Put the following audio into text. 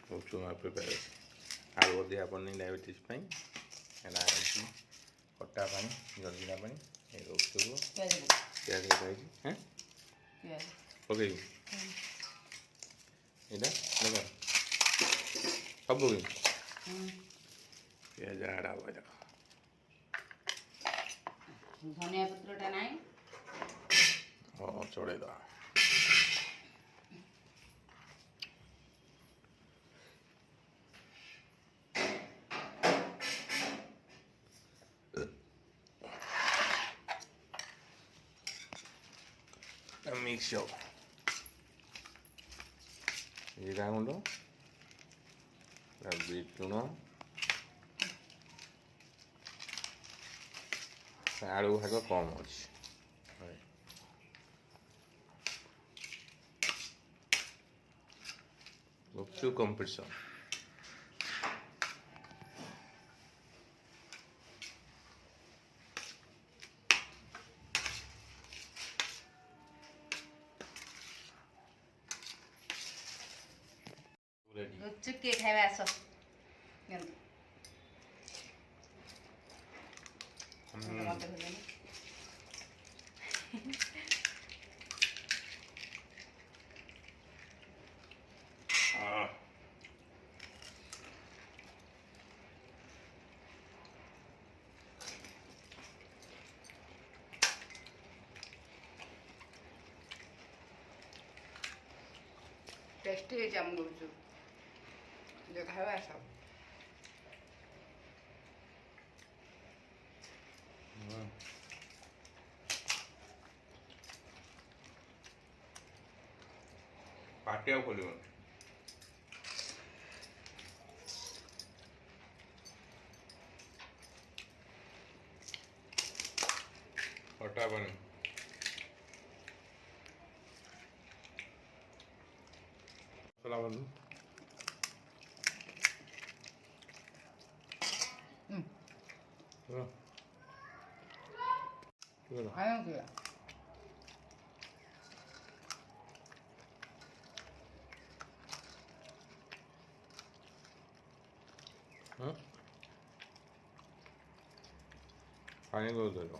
गुपचुप prepare आलू अधिक paneer diabetes खटा जलजीरा गुपचुप प्याज हाँ पकई यहाँ सब प्याज आड़ हम देख धनिया पत्रटा ना हाँ चढ़े दे मिक्स जीरा गुंड बीट लुण आलू भाग कम अच्छे गुपचुप कंपटीशन गुपचुप के खाइबा आस टेस्टी है जाम गुपचुप जो खाइबा आस पाटिया खोल खटा बनी मसला बंधु आयो क्या पानी को दे दो